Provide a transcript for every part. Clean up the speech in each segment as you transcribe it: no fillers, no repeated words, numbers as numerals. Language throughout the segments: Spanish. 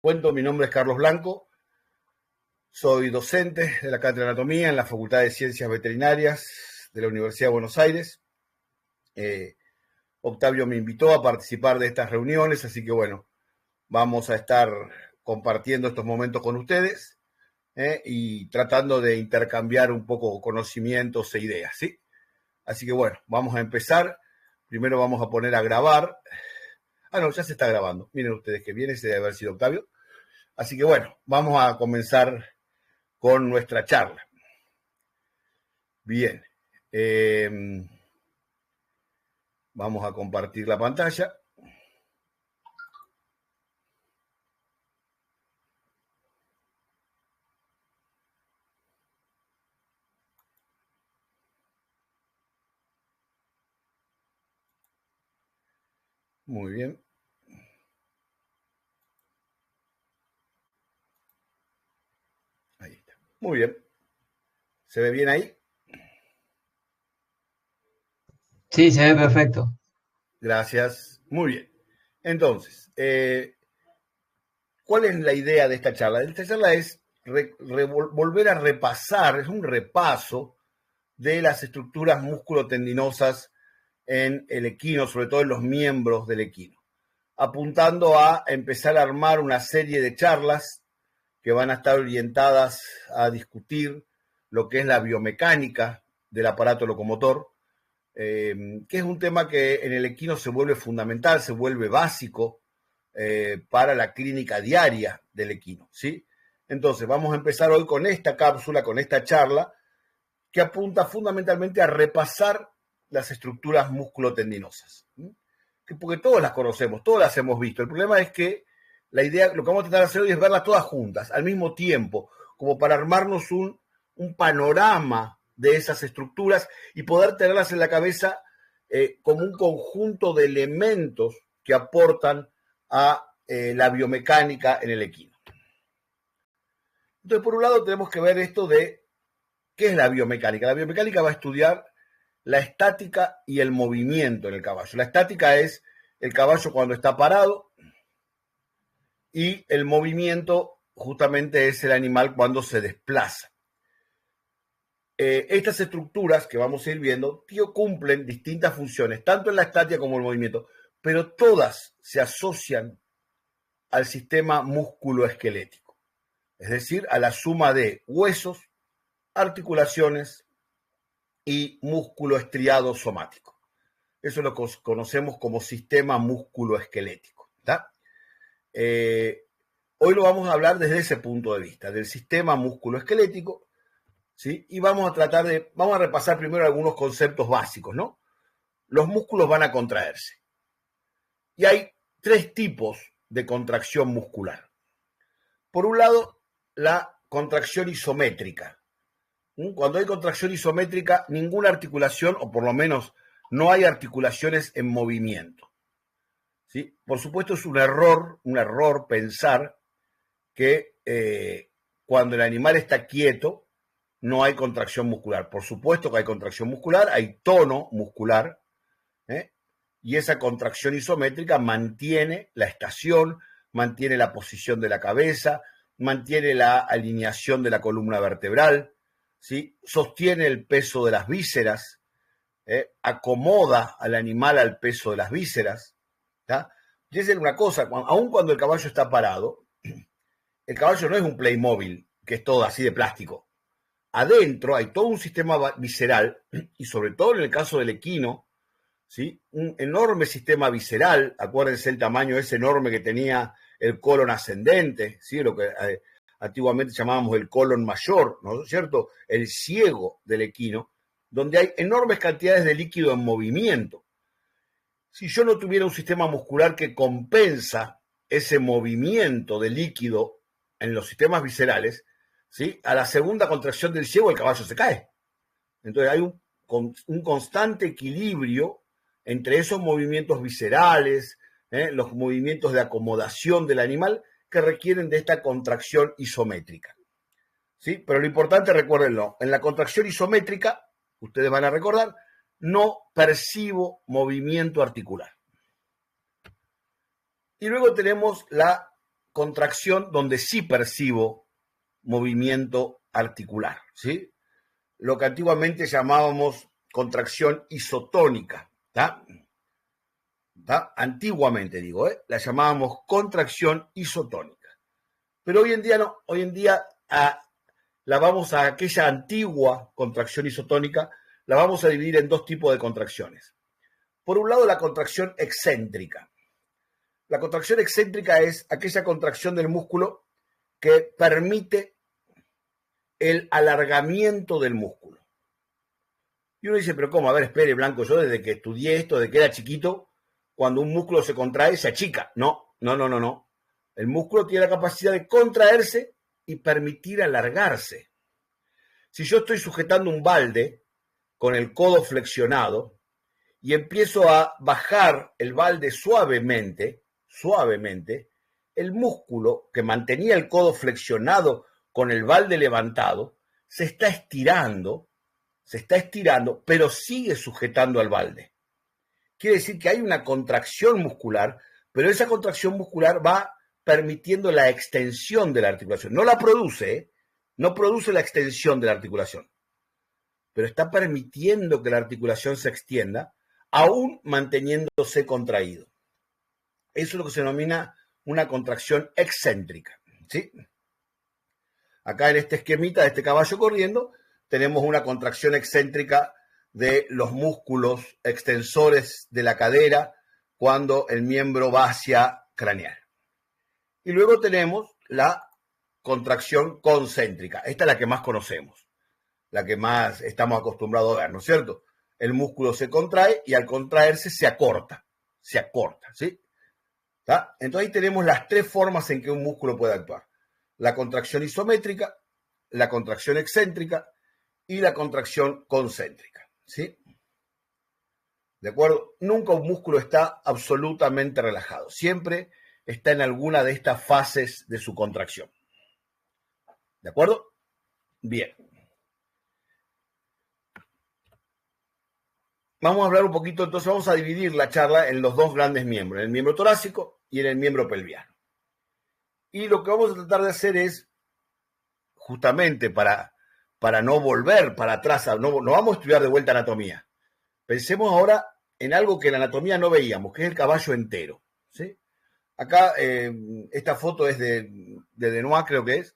Cuento, mi nombre es Carlos Blanco, soy docente de la Cátedra de Anatomía en la Facultad de Ciencias Veterinarias de la Universidad de Buenos Aires. Octavio me invitó a participar de estas reuniones, así que bueno, vamos a estar compartiendo estos momentos con ustedes y tratando de intercambiar un poco conocimientos e ideas, ¿sí? Así que bueno, vamos a empezar. Primero vamos a poner a grabar. No, ya se está grabando. Miren ustedes que viene, ese debe haber sido Octavio. Así que bueno, vamos a comenzar con nuestra charla. Bien, vamos a compartir la pantalla. Muy bien. Ahí está. Muy bien. ¿Se ve bien ahí? Sí, se ve perfecto. Gracias. Muy bien. Entonces, ¿cuál es la idea de esta charla? Esta charla es volver a repasar, es un repaso de las estructuras musculotendinosas en el equino, sobre todo en los miembros del equino, apuntando a empezar a armar una serie de charlas que van a estar orientadas a discutir lo que es la biomecánica del aparato locomotor, que es un tema que en el equino se vuelve fundamental, se vuelve básico para la clínica diaria del equino, ¿sí? Entonces, vamos a empezar hoy con esta cápsula, con esta charla, que apunta fundamentalmente a repasar las estructuras musculotendinosas, ¿sí? Porque todas las conocemos, todas las hemos visto. El problema es que la idea, lo que vamos a tratar de hacer hoy es verlas todas juntas, al mismo tiempo, como para armarnos un panorama de esas estructuras y poder tenerlas en la cabeza como un conjunto de elementos que aportan a la biomecánica en el equino. Entonces, por un lado, tenemos que ver esto de qué es la biomecánica. La biomecánica va a estudiar la estática y el movimiento en el caballo. La estática es el caballo cuando está parado y el movimiento justamente es el animal cuando se desplaza. Estas estructuras que vamos a ir viendo cumplen distintas funciones, tanto en la estática como en el movimiento, pero todas se asocian al sistema musculoesquelético, es decir, a la suma de huesos, articulaciones y músculo estriado somático. Eso lo conocemos como sistema musculoesquelético. Hoy lo vamos a hablar desde ese punto de vista, del sistema musculoesquelético, ¿sí? Y vamos a repasar primero algunos conceptos básicos, ¿no? Los músculos van a contraerse. Y hay tres tipos de contracción muscular. Por un lado, la contracción isométrica. Cuando hay contracción isométrica, ninguna articulación, o por lo menos no hay articulaciones en movimiento, ¿sí? Por supuesto, es un error pensar que cuando el animal está quieto no hay contracción muscular. Por supuesto que hay contracción muscular, hay tono muscular, y esa contracción isométrica mantiene la estación, mantiene la posición de la cabeza, mantiene la alineación de la columna vertebral, ¿sí? Sostiene el peso de las vísceras, acomoda al animal al peso de las vísceras. ¿tá? Y esa es una cosa, aun cuando el caballo está parado, el caballo no es un Playmobil, que es todo así de plástico. Adentro hay todo un sistema visceral, y sobre todo en el caso del equino, ¿sí? Un enorme sistema visceral. Acuérdense el tamaño ese enorme que tenía el colon ascendente, ¿sí? Lo que antiguamente llamábamos el colon mayor, ¿no es cierto? El ciego del equino, donde hay enormes cantidades de líquido en movimiento. Si yo no tuviera un sistema muscular que compensa ese movimiento de líquido en los sistemas viscerales, ¿sí? A la segunda contracción del ciego el caballo se cae. Entonces hay un constante equilibrio entre esos movimientos viscerales, los movimientos de acomodación del animal que requieren de esta contracción isométrica, ¿sí? Pero lo importante, recuérdenlo, en la contracción isométrica, ustedes van a recordar, no percibo movimiento articular. Y luego tenemos la contracción donde sí percibo movimiento articular, ¿sí? Lo que antiguamente llamábamos contracción isotónica, ¿tá? ¿Tá? Antiguamente digo, la llamábamos contracción isotónica. Pero hoy en día no, hoy en día la vamos a aquella antigua contracción isotónica, la vamos a dividir en dos tipos de contracciones. Por un lado, la contracción excéntrica. La contracción excéntrica es aquella contracción del músculo que permite el alargamiento del músculo. Y uno dice, pero ¿cómo? A ver, espere, Blanco, yo desde que estudié esto, desde que era chiquito, cuando un músculo se contrae, se achica. No. El músculo tiene la capacidad de contraerse y permitir alargarse. Si yo estoy sujetando un balde con el codo flexionado y empiezo a bajar el balde suavemente, el músculo que mantenía el codo flexionado con el balde levantado se está estirando, pero sigue sujetando al balde. Quiere decir que hay una contracción muscular, pero esa contracción muscular va permitiendo la extensión de la articulación. No la produce, no produce la extensión de la articulación, pero está permitiendo que la articulación se extienda, aún manteniéndose contraído. Eso es lo que se denomina una contracción excéntrica, ¿sí? Acá en este esquemita de este caballo corriendo tenemos una contracción excéntrica de los músculos extensores de la cadera cuando el miembro va hacia craneal. Y luego tenemos la contracción concéntrica. Esta es la que más conocemos, la que más estamos acostumbrados a ver, ¿no es cierto? El músculo se contrae y al contraerse se acorta, ¿sí? ¿Tá? Entonces ahí tenemos las tres formas en que un músculo puede actuar. La contracción isométrica, la contracción excéntrica y la contracción concéntrica, ¿sí? ¿De acuerdo? Nunca un músculo está absolutamente relajado. Siempre está en alguna de estas fases de su contracción. ¿De acuerdo? Bien. Vamos a hablar un poquito, entonces vamos a dividir la charla en los dos grandes miembros, en el miembro torácico y en el miembro pelviano. Y lo que vamos a tratar de hacer es, justamente para no volver para atrás, no vamos a estudiar de vuelta anatomía. Pensemos ahora en algo que en la anatomía no veíamos, que es el caballo entero, ¿sí? Acá, esta foto es de Denois, creo que es.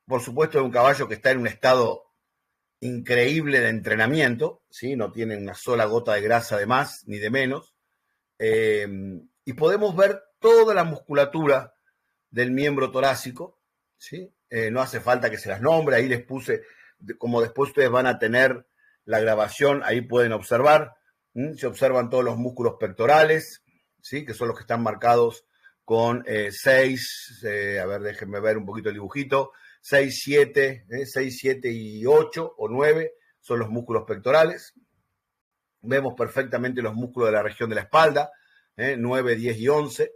Por supuesto, es un caballo que está en un estado increíble de entrenamiento, ¿sí? No tiene una sola gota de grasa de más ni de menos. Y podemos ver toda la musculatura del miembro torácico, ¿sí? No hace falta que se las nombre, ahí les puse, como después ustedes van a tener la grabación, ahí pueden observar, se observan todos los músculos pectorales, ¿sí? Que son los que están marcados con 6, a ver, déjenme ver un poquito el dibujito, 6, 7 y 8 o 9 son los músculos pectorales. Vemos perfectamente los músculos de la región de la espalda, 9, 10 y 11,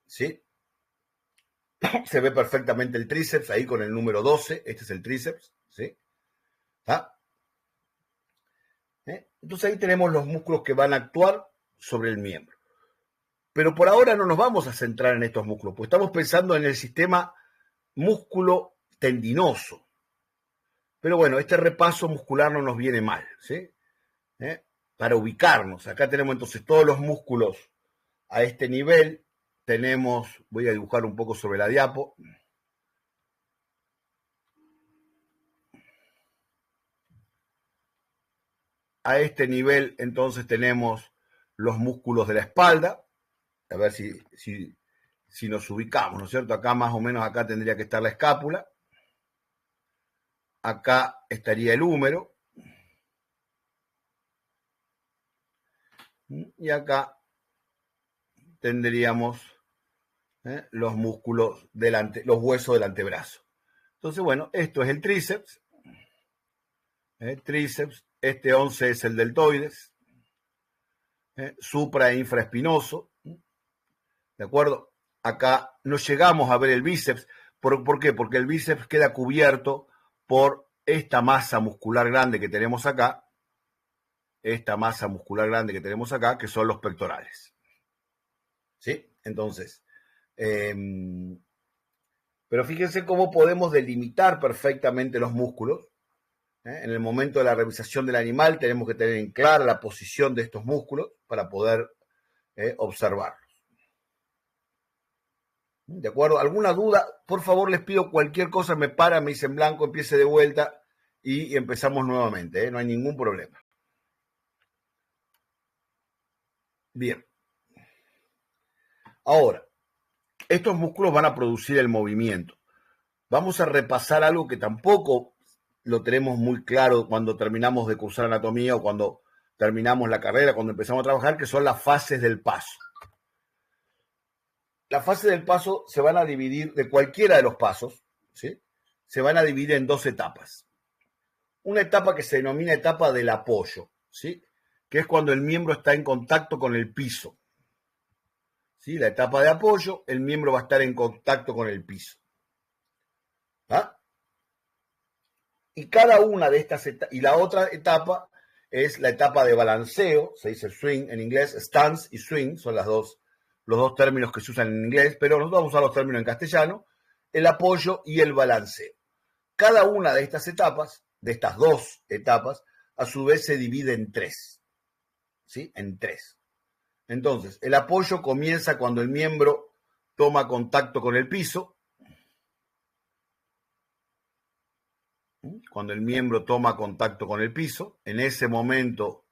¿sí? Se ve perfectamente el tríceps ahí con el número 12, este es el tríceps, ¿sí? ¿Ah? Entonces ahí tenemos los músculos que van a actuar sobre el miembro. Pero por ahora no nos vamos a centrar en estos músculos, porque estamos pensando en el sistema músculo tendinoso. Pero bueno, este repaso muscular no nos viene mal, ¿sí? Para ubicarnos. Acá tenemos entonces todos los músculos a este nivel. Tenemos, voy a dibujar un poco sobre la diapo. A este nivel entonces tenemos los músculos de la espalda. A ver si nos ubicamos, ¿no es cierto? Acá más o menos acá tendría que estar la escápula. Acá estaría el húmero. Y acá tendríamos los músculos los huesos del antebrazo. Entonces, bueno, esto es el tríceps. Tríceps. Este 11 es el deltoides. Supra e infraespinoso. ¿De acuerdo? Acá no llegamos a ver el bíceps. ¿Por qué? Porque el bíceps queda cubierto por esta masa muscular grande que tenemos acá. Esta masa muscular grande que tenemos acá, que son los pectorales. ¿Sí? Entonces, Pero fíjense cómo podemos delimitar perfectamente los músculos. En el momento de la revisación del animal tenemos que tener en clara la posición de estos músculos para poder observarlos. ¿De acuerdo? ¿Alguna duda? Por favor, les pido cualquier cosa, me para, me dice en blanco, empiece de vuelta y empezamos nuevamente, no hay ningún problema. Bien. Ahora, estos músculos van a producir el movimiento. Vamos a repasar algo que tampoco lo tenemos muy claro cuando terminamos de cursar anatomía o cuando terminamos la carrera, cuando empezamos a trabajar, que son las fases del paso. Las fases del paso se van a dividir, de cualquiera de los pasos, ¿sí? Se van a dividir en dos etapas. Una etapa que se denomina etapa del apoyo, ¿sí? Que es cuando el miembro está en contacto con el piso. ¿Sí? La etapa de apoyo, el miembro va a estar en contacto con el piso. ¿Ah? Y cada una de estas etapas, y la otra etapa es la etapa de balanceo, se dice swing en inglés, stance y swing, son los dos términos que se usan en inglés, pero nosotros vamos a usar los términos en castellano, el apoyo y el balanceo. Cada una de estas etapas, de estas dos etapas, a su vez se divide en tres, ¿sí? En tres. Entonces, el apoyo comienza cuando el miembro toma contacto con el piso. Cuando el miembro toma contacto con el piso, en ese momento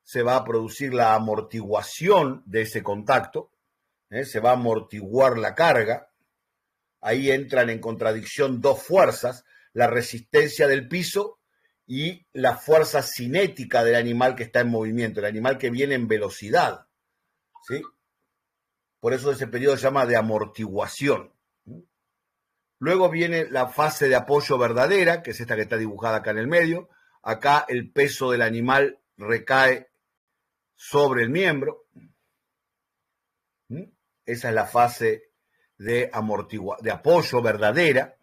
se va a producir la amortiguación de ese contacto, se va a amortiguar la carga. Ahí entran en contradicción dos fuerzas, la resistencia del piso y la fuerza cinética del animal que está en movimiento, el animal que viene en velocidad, ¿sí? Por eso ese periodo se llama de amortiguación. Luego viene la fase de apoyo verdadera, que es esta que está dibujada acá en el medio. Acá el peso del animal recae sobre el miembro. Esa es la fase de apoyo verdadera.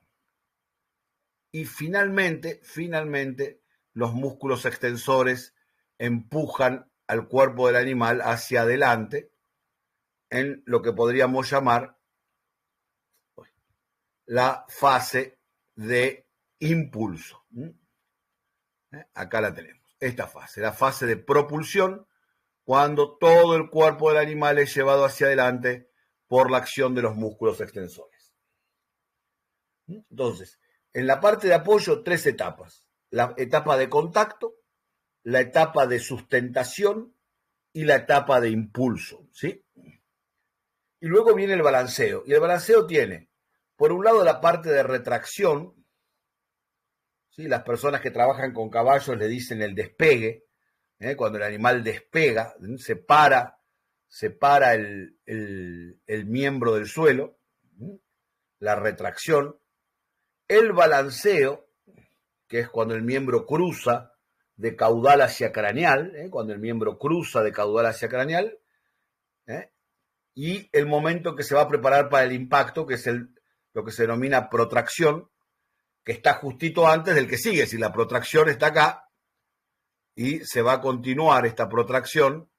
Y finalmente, los músculos extensores empujan al cuerpo del animal hacia adelante en lo que podríamos llamar la fase de impulso. Acá la tenemos, esta fase, la fase de propulsión, cuando todo el cuerpo del animal es llevado hacia adelante por la acción de los músculos extensores. Entonces, en la parte de apoyo, tres etapas. La etapa de contacto, la etapa de sustentación y la etapa de impulso, ¿sí? Y luego viene el balanceo. Y el balanceo tiene, por un lado, la parte de retracción, ¿sí? Las personas que trabajan con caballos le dicen el despegue, cuando el animal despega, separa el miembro del suelo, la retracción. El balanceo, que es cuando el miembro cruza de caudal hacia craneal, cuando el miembro cruza de caudal hacia craneal, y el momento que se va a preparar para el impacto, que es lo que se denomina protracción, que está justito antes del que sigue. Si la protracción está acá y se va a continuar esta protracción,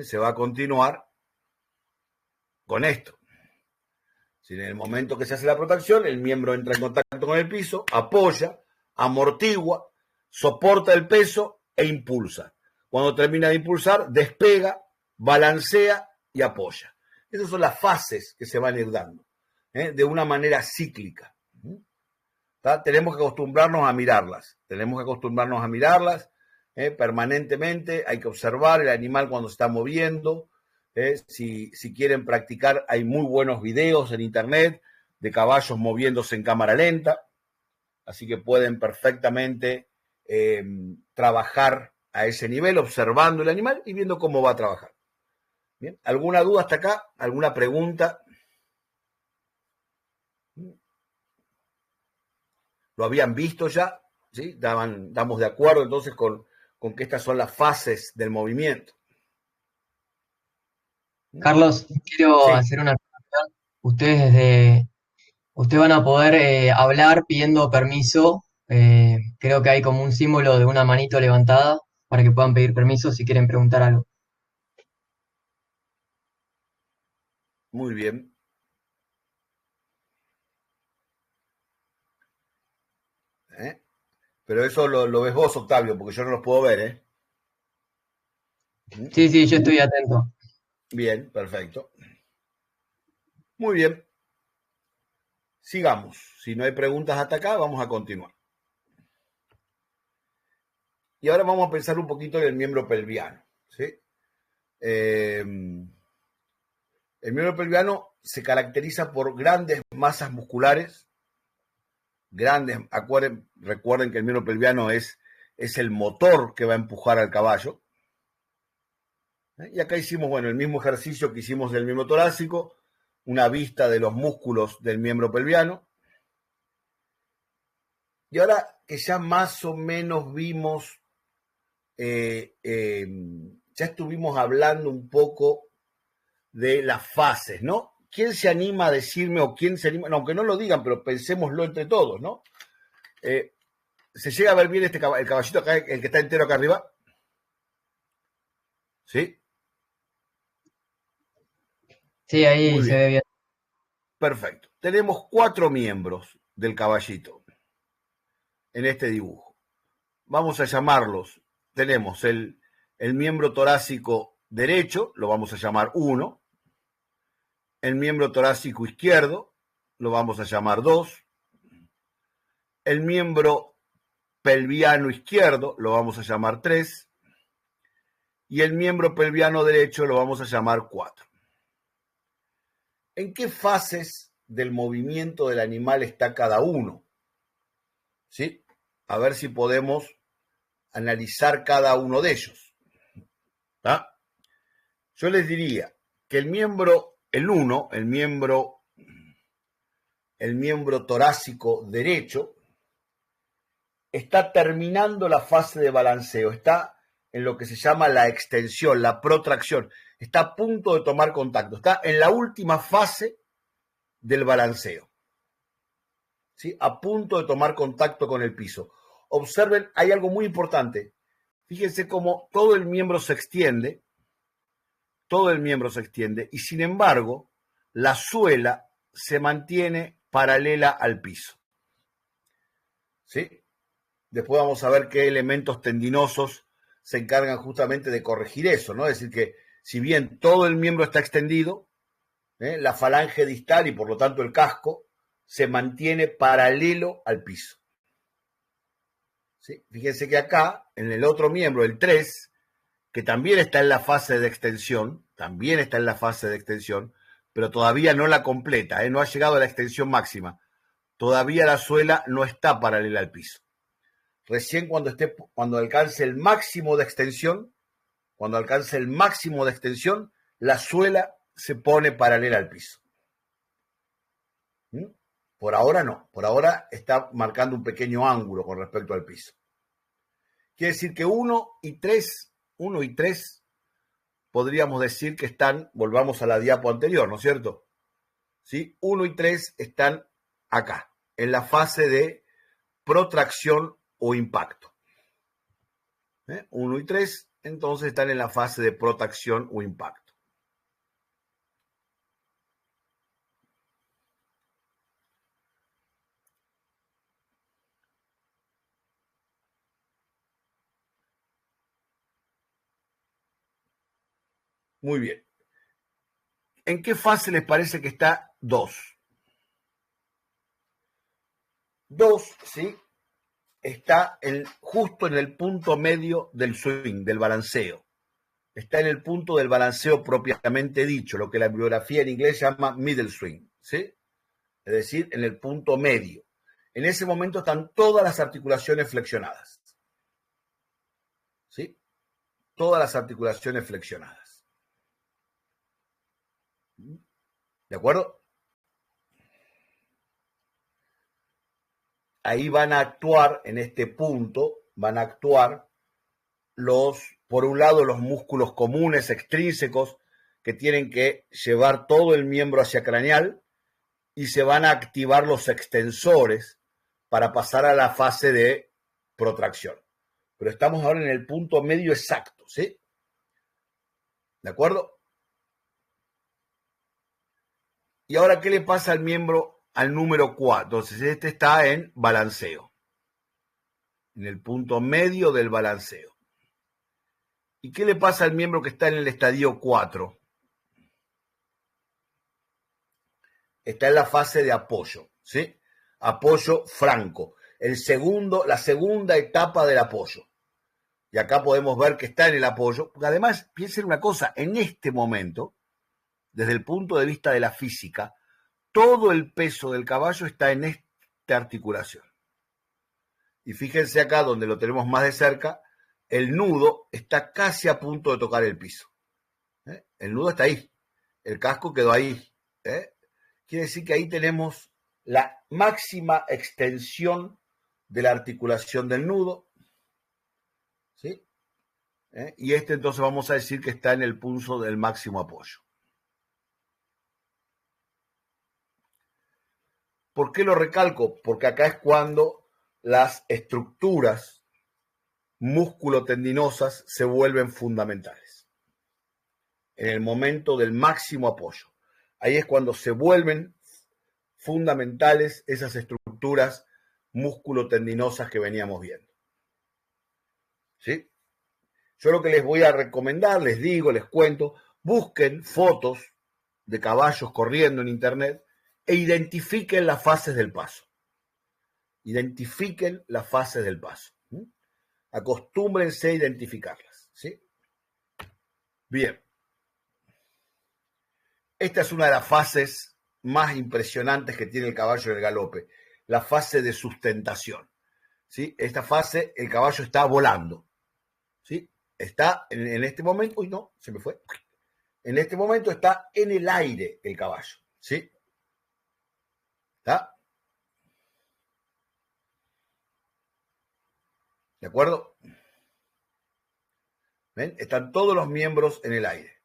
se va a continuar con esto. Si en el momento que se hace la protracción, el miembro entra en contacto con el piso, apoya, amortigua, soporta el peso e impulsa. Cuando termina de impulsar, despega, balancea y apoya. Esas son las fases que se van a ir dando, de una manera cíclica. Tenemos que acostumbrarnos a mirarlas, permanentemente. Hay que observar el animal cuando se está moviendo. Si quieren practicar, hay muy buenos videos en internet de caballos moviéndose en cámara lenta, así que pueden perfectamente trabajar a ese nivel, observando el animal y viendo cómo va a trabajar. Bien, ¿alguna duda hasta acá? ¿Alguna pregunta? ¿Lo habían visto ya? ¿Sí? Estamos de acuerdo entonces con que estas son las fases del movimiento. Carlos, quiero hacer una pregunta. Ustedes van a poder hablar pidiendo permiso. Creo que hay como un símbolo de una manito levantada para que puedan pedir permiso si quieren preguntar algo. Muy bien. ¿Eh? Pero eso lo ves vos, Octavio, porque yo no los puedo ver, ¿eh? Sí, sí, yo estoy atento. Bien, perfecto. Muy bien. Sigamos. Si no hay preguntas hasta acá, vamos a continuar. Y ahora vamos a pensar un poquito en el miembro pelviano. ¿Sí? El miembro pelviano se caracteriza por grandes masas musculares, recuerden que el miembro pelviano es el motor que va a empujar al caballo. Y acá hicimos, bueno, el mismo ejercicio que hicimos del miembro torácico, una vista de los músculos del miembro pelviano. Y ahora que ya más o menos vimos, ya estuvimos hablando un poco de las fases, ¿no? ¿Quién se anima a decirme o quién se anima, no, aunque no lo digan, pero pensémoslo entre todos, ¿no? ¿Se llega a ver bien el caballito acá, el que está entero acá arriba? ¿Sí? Sí, ahí Muy se bien. ve bien. Perfecto. Tenemos 4 miembros del caballito en este dibujo. Vamos a llamarlos. Tenemos el miembro torácico derecho, lo vamos a llamar 1. El miembro torácico izquierdo, lo vamos a llamar 2. El miembro pelviano izquierdo, lo vamos a llamar 3. Y el miembro pelviano derecho lo vamos a llamar 4. ¿En qué fases del movimiento del animal está cada uno? ¿Sí? A ver si podemos analizar cada uno de ellos. ¿Tá? Yo les diría que el miembro, el 1, el miembro torácico derecho, está terminando la fase de balanceo, está en lo que se llama la extensión, la protracción, está a punto de tomar contacto, está en la última fase del balanceo, ¿sí? A punto de tomar contacto con el piso. Observen, hay algo muy importante. Fíjense cómo todo el miembro se extiende, y sin embargo, la suela se mantiene paralela al piso. ¿Sí? Después vamos a ver qué elementos tendinosos se encargan justamente de corregir eso, ¿no? Es decir, que si bien todo el miembro está extendido, la falange distal y por lo tanto el casco se mantiene paralelo al piso. ¿Sí? Fíjense que acá, en el otro miembro, el 3, que también está en la fase de extensión, pero todavía no la completa, no ha llegado a la extensión máxima. Todavía la suela no está paralela al piso. Recién cuando alcance el máximo de extensión, la suela se pone paralela al piso. ¿Mm? Por ahora no, por ahora está marcando un pequeño ángulo con respecto al piso. Quiere decir que 1 y 3 podríamos decir que están, volvamos a la diapo anterior, ¿no es cierto? ¿Sí? 1 y 3 están acá, en la fase de protracción o impacto. 1 y 3, entonces están en la fase de protracción o impacto. Muy bien. ¿En qué fase les parece que está 2? 2, ¿sí? Está justo en el punto medio del swing, del balanceo. Está en el punto del balanceo propiamente dicho, lo que la bibliografía en inglés llama middle swing, ¿sí? Es decir, en el punto medio. En ese momento están todas las articulaciones flexionadas, ¿sí? Todas las articulaciones flexionadas. ¿De acuerdo? Ahí van a actuar, en este punto, por un lado, los músculos comunes extrínsecos que tienen que llevar todo el miembro hacia craneal y se van a activar los extensores para pasar a la fase de protracción. Pero estamos ahora en el punto medio exacto, ¿sí? ¿De acuerdo? ¿Y ahora qué le pasa al miembro, al número 4? Entonces este está en balanceo, en el punto medio del balanceo. ¿Y qué le pasa al miembro que está en el estadio 4? Está en la fase de apoyo, ¿sí? Apoyo franco. La segunda etapa del apoyo. Y acá podemos ver que está en el apoyo, porque además, piensen una cosa, en este momento, desde el punto de vista de la física, todo el peso del caballo está en esta articulación. Y fíjense acá, donde lo tenemos más de cerca, el nudo está casi a punto de tocar el piso. El nudo está ahí, el casco quedó ahí. Quiere decir que ahí tenemos la máxima extensión de la articulación del nudo, ¿sí? Y entonces vamos a decir que está en el punto del máximo apoyo. ¿Por qué lo recalco? Porque acá es cuando las estructuras músculo-tendinosas se vuelven fundamentales. En el momento del máximo apoyo. Ahí es cuando se vuelven fundamentales esas estructuras músculo-tendinosas que veníamos viendo. ¿Sí? Yo lo que les voy a recomendar, les digo, les cuento, busquen fotos de caballos corriendo en internet e identifiquen las fases del paso. Identifiquen las fases del paso. Acostúmbrense a identificarlas. ¿Sí? Bien. Esta es una de las fases más impresionantes que tiene el caballo en el galope, la fase de sustentación. ¿Sí? Esta fase, el caballo está volando. ¿Sí? Está en este momento, uy, no, se me fue. En este momento está en el aire el caballo. ¿Sí? ¿Está? ¿De acuerdo? ¿Ven? Están todos los miembros en el aire.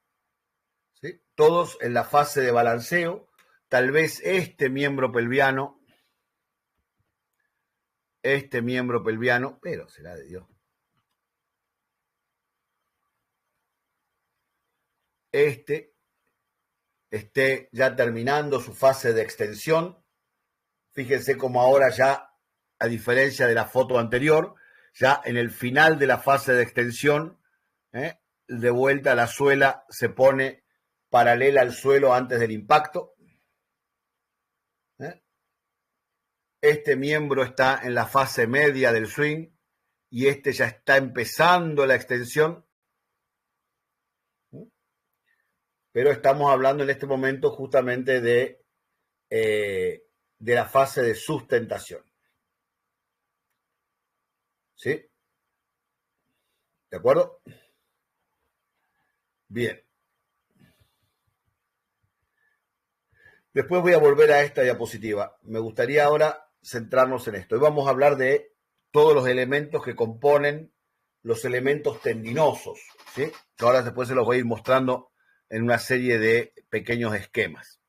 ¿Sí? Todos en la fase de balanceo. Tal vez este miembro pelviano, pero será de Dios. Esté ya terminando su fase de extensión. Fíjense cómo ahora ya, a diferencia de la foto anterior, ya en el final de la fase de extensión, de vuelta la suela se pone paralela al suelo antes del impacto. Este miembro está en la fase media del swing y ya está empezando la extensión. Pero estamos hablando en este momento justamente de la fase de sustentación. ¿Sí? ¿De acuerdo? Bien. Después voy a volver a esta diapositiva. Me gustaría ahora centrarnos en esto. Hoy vamos a hablar de todos los elementos que componen los elementos tendinosos. ¿Sí? Ahora después se los voy a ir mostrando en una serie de pequeños esquemas.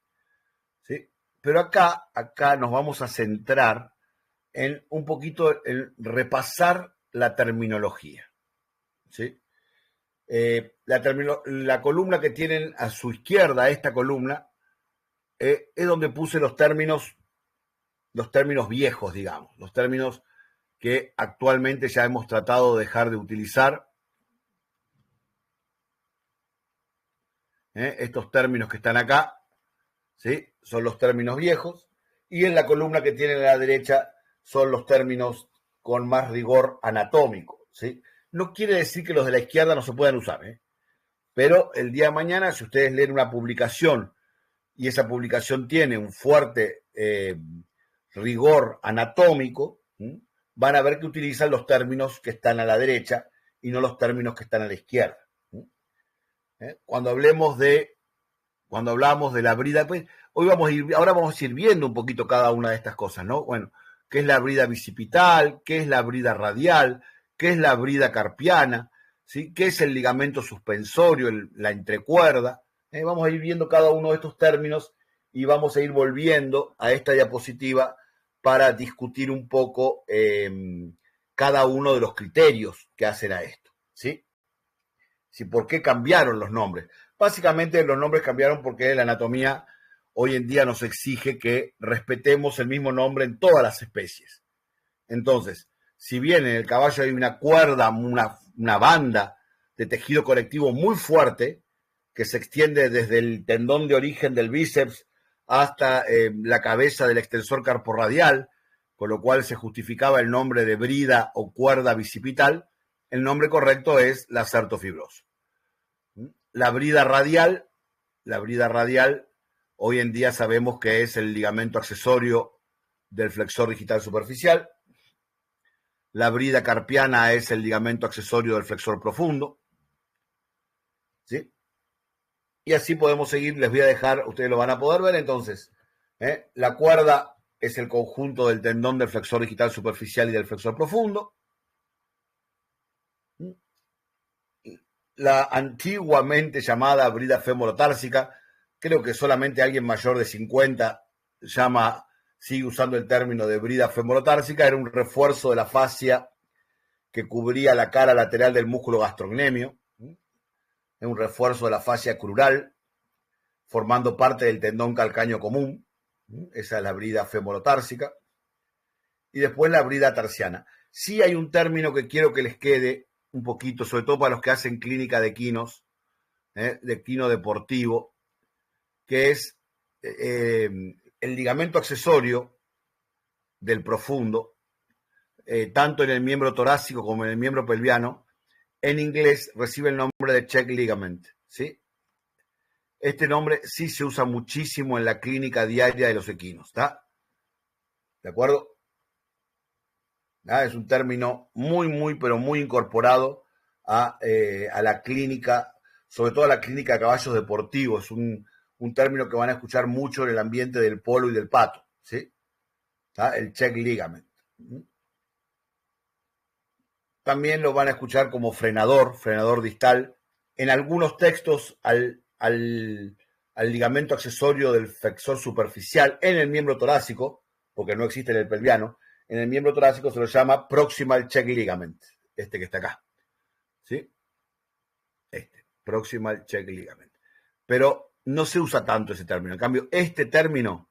¿Sí? Pero acá nos vamos a centrar en un poquito en repasar la terminología. ¿Sí? La columna que tienen a su izquierda, esta columna, es donde puse los términos viejos, digamos, los términos que actualmente ya hemos tratado de dejar de utilizar. Estos términos que están acá, ¿sí? Son los términos viejos, y en la columna que tienen a la derecha son los términos con más rigor anatómico, ¿sí? No quiere decir que los de la izquierda no se puedan usar, pero el día de mañana, si ustedes leen una publicación y esa publicación tiene un fuerte rigor anatómico, van a ver que utilizan los términos que están a la derecha y no los términos que están a la izquierda. Cuando hablamos de la brida, pues, ahora vamos a ir viendo un poquito cada una de estas cosas, ¿no? Bueno, ¿qué es la brida bicipital? ¿Qué es la brida radial? ¿Qué es la brida carpiana? ¿Sí? ¿Qué es el ligamento suspensorio, la entrecuerda? Vamos a ir viendo cada uno de estos términos y vamos a ir volviendo a esta diapositiva para discutir un poco cada uno de los criterios que hacen a esto, ¿sí? ¿Sí? ¿Por qué cambiaron los nombres? Básicamente los nombres cambiaron porque la anatomía hoy en día nos exige que respetemos el mismo nombre en todas las especies. Entonces, si bien en el caballo hay una cuerda, una banda de tejido conectivo muy fuerte, que se extiende desde el tendón de origen del bíceps hasta la cabeza del extensor carporradial, con lo cual se justificaba el nombre de brida o cuerda bicipital, el nombre correcto es lacerto fibroso. La brida radial, hoy en día sabemos que es el ligamento accesorio del flexor digital superficial. La brida carpiana es el ligamento accesorio del flexor profundo. ¿Sí? Y así podemos seguir, les voy a dejar, ustedes lo van a poder ver entonces. La cuerda es el conjunto del tendón del flexor digital superficial y del flexor profundo. La antiguamente llamada brida femorotársica, creo que solamente alguien mayor de 50 sigue usando el término de brida femorotársica, era un refuerzo de la fascia que cubría la cara lateral del músculo gastrocnemio, es un refuerzo de la fascia crural, formando parte del tendón calcáneo común, esa es la brida femorotársica, y después la brida tarsiana. Sí hay un término que quiero que les quede un poquito, sobre todo para los que hacen clínica de equinos, de equino deportivo, que es el ligamento accesorio del profundo, tanto en el miembro torácico como en el miembro pelviano, en inglés recibe el nombre de check ligament, ¿sí? Este nombre sí se usa muchísimo en la clínica diaria de los equinos, ¿está? ¿De acuerdo? Es un término muy, pero muy incorporado a la clínica, sobre todo a la clínica de caballos deportivos. Es un término que van a escuchar mucho en el ambiente del polo y del pato, ¿sí? ¿Está? El check ligament. También lo van a escuchar como frenador distal. En algunos textos al ligamento accesorio del flexor superficial en el miembro torácico, porque no existe en el pelviano, en el miembro torácico se lo llama proximal check ligament, este que está acá, ¿sí? Proximal check ligament. Pero no se usa tanto ese término. En cambio, este término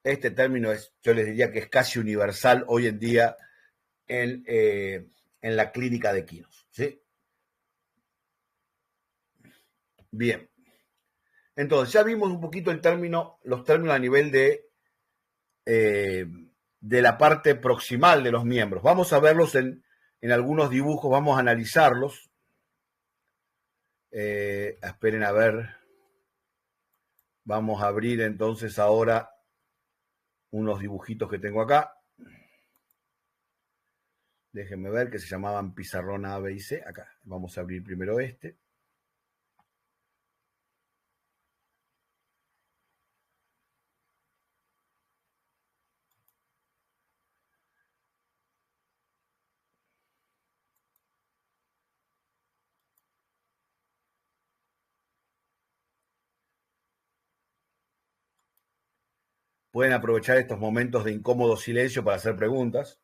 es, yo les diría que es casi universal hoy en día en la clínica de equinos, ¿sí? Bien. Entonces, ya vimos un poquito los términos a nivel de la parte proximal de los miembros. Vamos a verlos en algunos dibujos, vamos a analizarlos. Esperen a ver. Vamos a abrir entonces ahora unos dibujitos que tengo acá. Déjenme ver, que se llamaban pizarrón A, B y C. Acá, vamos a abrir primero este. Pueden aprovechar estos momentos de incómodo silencio para hacer preguntas.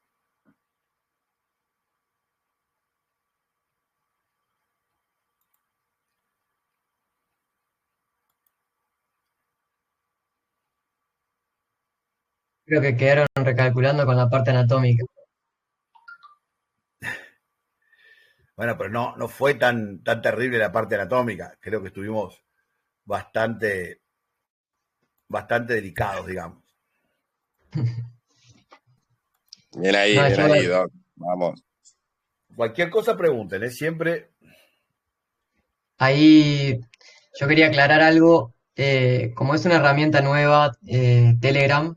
Creo que quedaron recalculando con la parte anatómica. Bueno, pero no fue tan terrible la parte anatómica. Creo que estuvimos bastante delicados, digamos. Bien ahí, Doc. Vamos. Cualquier cosa pregunten, siempre. Ahí yo quería aclarar algo. Como es una herramienta nueva, Telegram,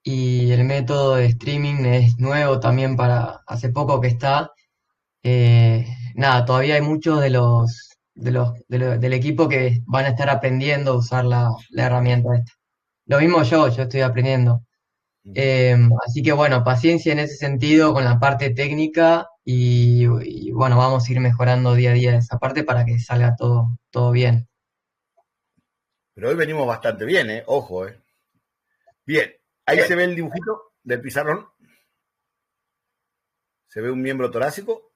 y el método de streaming es nuevo también para hace poco que está. Nada, todavía hay muchos del equipo que van a estar aprendiendo a usar la herramienta esta. Lo mismo yo estoy aprendiendo. Así que bueno, paciencia en ese sentido con la parte técnica y bueno, vamos a ir mejorando día a día esa parte para que salga todo bien. Pero hoy venimos bastante bien, ojo. Bien, ahí se ve el dibujito del pizarrón. ¿Se ve un miembro torácico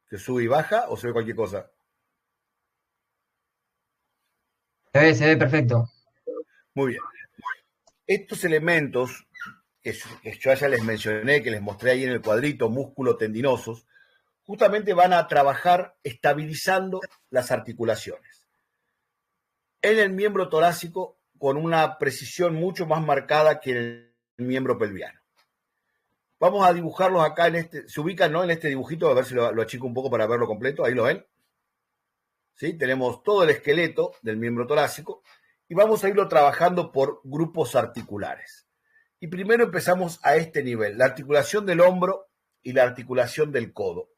que sube y baja o se ve cualquier cosa? Se ve perfecto. Muy bien. Estos elementos que yo ya les mencioné, que les mostré ahí en el cuadrito, músculo tendinosos, justamente van a trabajar estabilizando las articulaciones en el miembro torácico con una precisión mucho más marcada que en el miembro pelviano. Vamos a dibujarlos acá en este, se ubican, ¿no?, en este dibujito, a ver si lo achico un poco para verlo completo, ahí lo ven. ¿Sí? Tenemos todo el esqueleto del miembro torácico y vamos a irlo trabajando por grupos articulares. Y primero empezamos a este nivel, la articulación del hombro y la articulación del codo.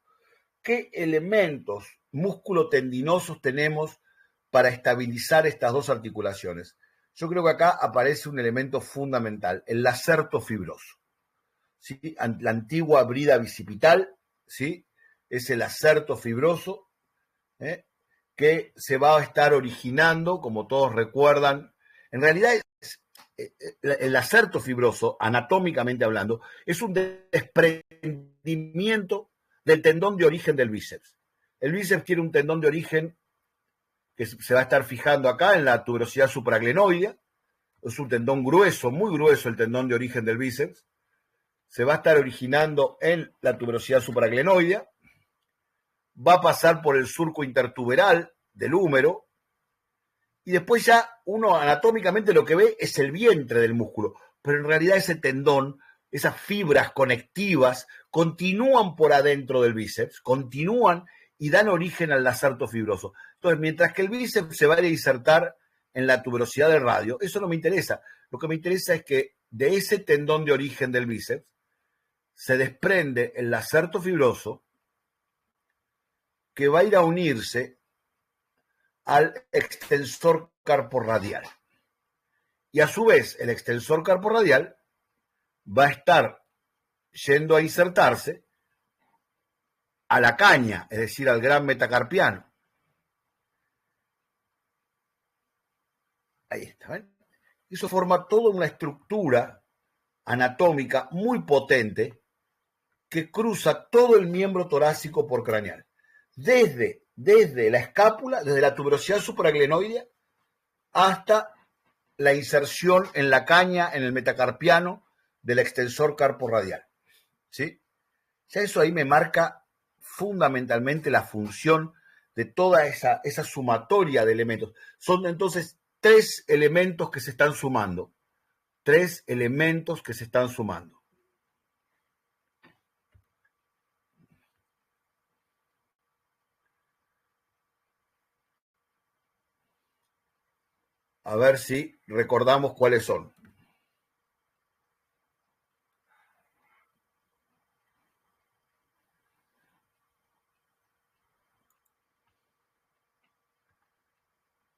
¿Qué elementos músculo-tendinosos tenemos para estabilizar estas dos articulaciones? Yo creo que acá aparece un elemento fundamental, el lacerto fibroso. ¿Sí? La antigua brida bicipital, ¿sí?, es el lacerto fibroso, que se va a estar originando, como todos recuerdan. En realidad, el lacerto fibroso, anatómicamente hablando, es un desprendimiento del tendón de origen del bíceps. El bíceps tiene un tendón de origen que se va a estar fijando acá en la tuberosidad supraglenoidea. Es un tendón grueso, muy grueso el tendón de origen del bíceps. Se va a estar originando en la tuberosidad supraglenoidea. Va a pasar por el surco intertuberal del húmero. Y después ya uno anatómicamente lo que ve es el vientre del músculo. Pero en realidad ese tendón, esas fibras conectivas, continúan por adentro del bíceps, continúan y dan origen al lacerto fibroso. Entonces, mientras que el bíceps se va a insertar en la tuberosidad del radio, eso no me interesa. Lo que me interesa es que de ese tendón de origen del bíceps se desprende el lacerto fibroso que va a ir a unirse al extensor carporradial. Y a su vez, el extensor carporradial va a estar yendo a insertarse a la caña, es decir, al gran metacarpiano. Ahí está, ¿ven? Eso forma toda una estructura anatómica muy potente que cruza todo el miembro torácico por craneal. Desde la escápula, desde la tuberosidad supraglenoidea, hasta la inserción en la caña, en el metacarpiano del extensor carporradial. ¿Sí? Ya eso ahí me marca fundamentalmente la función de toda esa sumatoria de elementos. Son entonces 3 elementos que se están sumando. 3 elementos que se están sumando. A ver si recordamos cuáles son.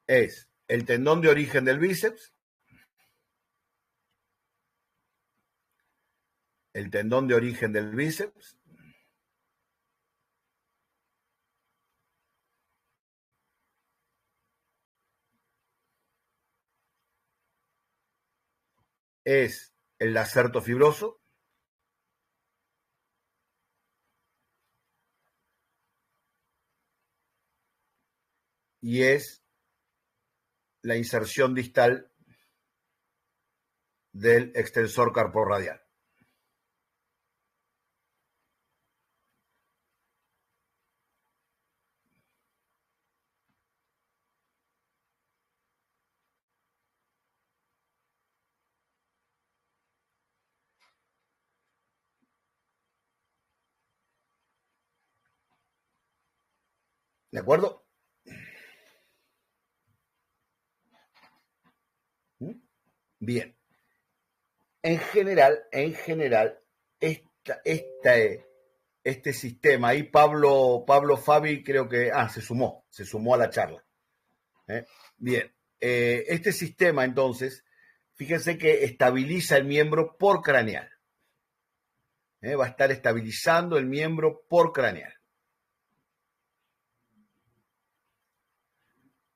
Es el tendón de origen del bíceps, el tendón de origen del bíceps, es el lacerto fibroso, y es la inserción distal del extensor carporradial. ¿De acuerdo? Bien. En general, este sistema, ahí Pablo Fabi creo que, se sumó a la charla. Bien, este sistema entonces, fíjense que estabiliza el miembro por craneal. Va a estar estabilizando el miembro por craneal.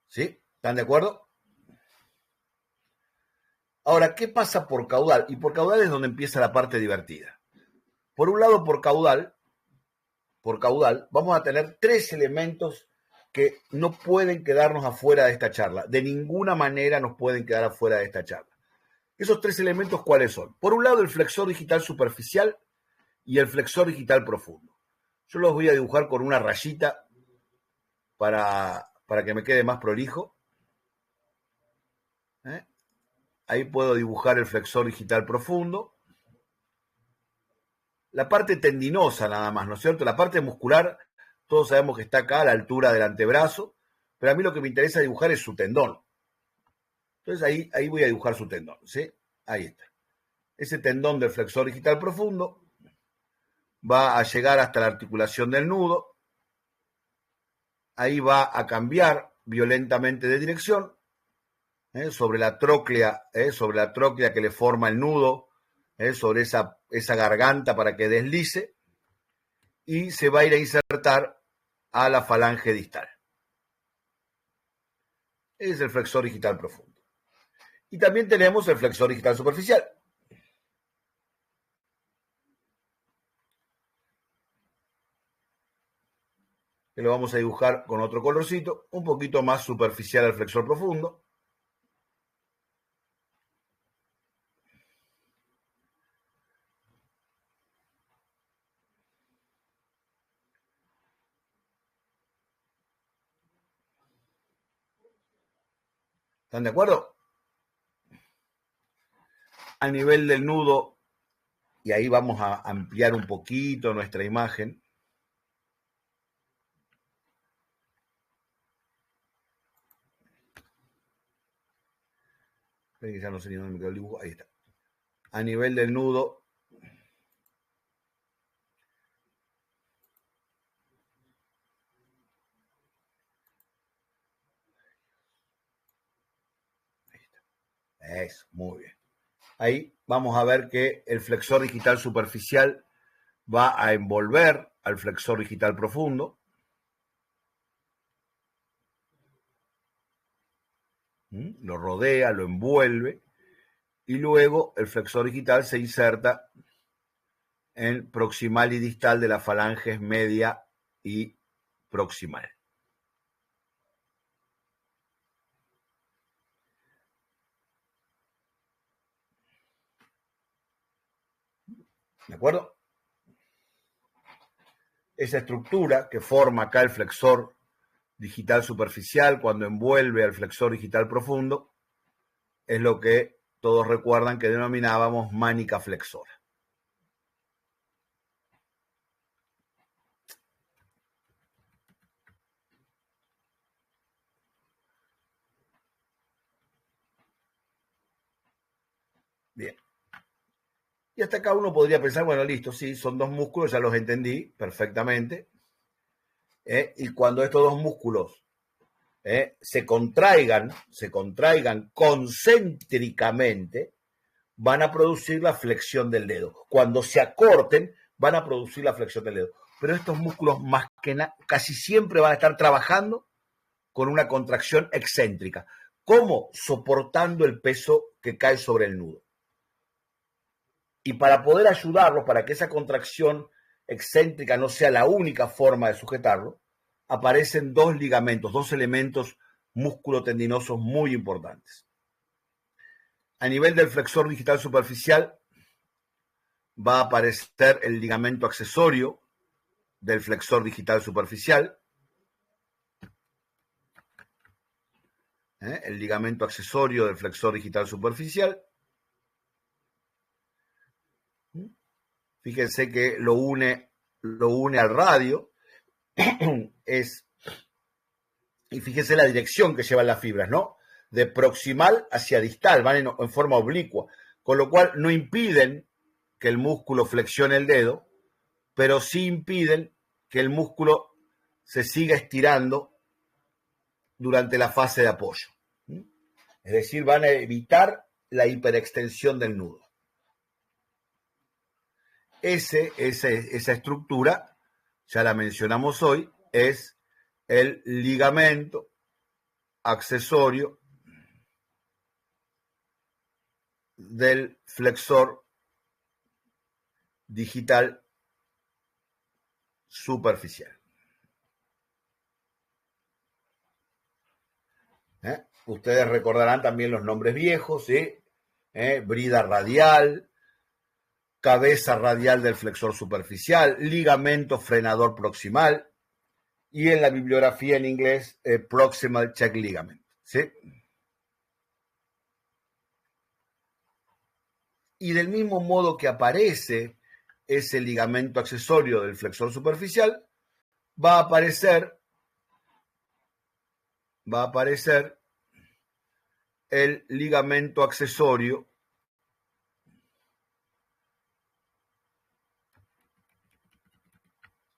¿Sí? ¿Están de acuerdo? Ahora, ¿qué pasa por caudal? Y por caudal es donde empieza la parte divertida. Por un lado, por caudal, vamos a tener 3 elementos que no pueden quedarnos afuera de esta charla. De ninguna manera nos pueden quedar afuera de esta charla. Esos 3 elementos, ¿cuáles son? Por un lado, el flexor digital superficial y el flexor digital profundo. Yo los voy a dibujar con una rayita para que me quede más prolijo. Ahí puedo dibujar el flexor digital profundo. La parte tendinosa nada más, ¿no es cierto? La parte muscular, todos sabemos que está acá a la altura del antebrazo, pero a mí lo que me interesa dibujar es su tendón. Entonces ahí voy a dibujar su tendón, ¿sí? Ahí está. Ese tendón del flexor digital profundo va a llegar hasta la articulación del nudo. Ahí va a cambiar violentamente de dirección sobre la tróclea que le forma el nudo, sobre esa garganta para que deslice, y se va a ir a insertar a la falange distal. Ese es el flexor digital profundo. Y también tenemos el flexor digital superficial. Que lo vamos a dibujar con otro colorcito, un poquito más superficial al flexor profundo. ¿Están de acuerdo? A nivel del nudo, y ahí vamos a ampliar un poquito nuestra imagen. Ya no sé ni dónde me quedó el dibujo. Ahí está. A nivel del nudo, ahí está. Eso, muy bien. Ahí vamos a ver que el flexor digital superficial va a envolver al flexor digital profundo. Lo rodea, lo envuelve, y luego el flexor digital se inserta en proximal y distal de las falanges media y proximal. ¿De acuerdo? Esa estructura que forma acá el flexor digital superficial cuando envuelve al flexor digital profundo es lo que todos recuerdan que denominábamos mánica flexora. Bien. Y hasta acá uno podría pensar, bueno, listo, sí, son 2 músculos, ya los entendí perfectamente. Y cuando estos 2 músculos se contraigan concéntricamente, van a producir la flexión del dedo. Cuando se acorten, van a producir la flexión del dedo. Pero estos músculos más que casi siempre van a estar trabajando con una contracción excéntrica. ¿Cómo? Soportando el peso que cae sobre el nudo. Y para poder ayudarlos, para que esa contracción excéntrica no sea la única forma de sujetarlo, aparecen 2 ligamentos, 2 elementos músculo-tendinosos muy importantes. A nivel del flexor digital superficial va a aparecer el ligamento accesorio del flexor digital superficial. El ligamento accesorio del flexor digital superficial. Fíjense que lo une al radio. Y fíjense la dirección que llevan las fibras, ¿no? De proximal hacia distal, van en forma oblicua, con lo cual no impiden que el músculo flexione el dedo, pero sí impiden que el músculo se siga estirando durante la fase de apoyo. Es decir, van a evitar la hiperextensión del nudo. Esa estructura, ya la mencionamos hoy, es el ligamento accesorio del flexor digital superficial. Ustedes recordarán también los nombres viejos, ¿sí? Brida radial, cabeza radial del flexor superficial, ligamento frenador proximal y en la bibliografía en inglés, proximal check ligament, ¿sí? Y del mismo modo que aparece ese ligamento accesorio del flexor superficial, va a aparecer el ligamento accesorio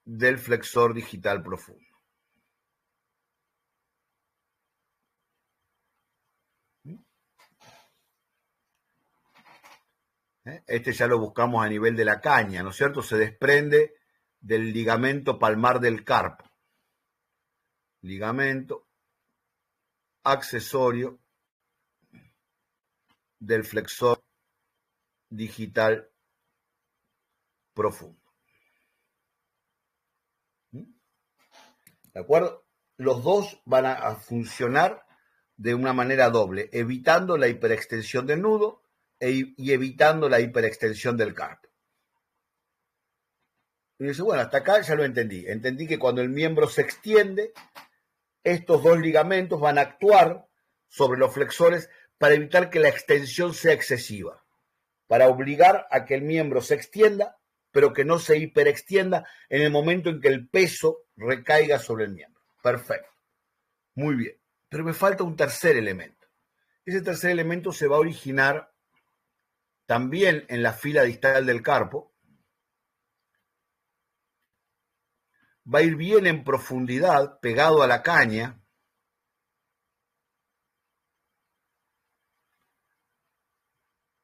del flexor digital profundo. Este ya lo buscamos a nivel de la caña, ¿no es cierto? Se desprende del ligamento palmar del carpo. Ligamento accesorio del flexor digital profundo. ¿De acuerdo? Los dos van a funcionar de una manera doble, evitando la hiperextensión del nudo y evitando la hiperextensión del carpo. Y dice, bueno, hasta acá ya lo entendí. Entendí que cuando el miembro se extiende, estos dos ligamentos van a actuar sobre los flexores para evitar que la extensión sea excesiva, para obligar a que el miembro se extienda, pero que no se hiperextienda en el momento en que el peso recaiga sobre el miembro. Perfecto. Muy bien. Pero me falta un tercer elemento. Ese tercer elemento se va a originar también en la fila distal del carpo. Va a ir bien en profundidad, pegado a la caña.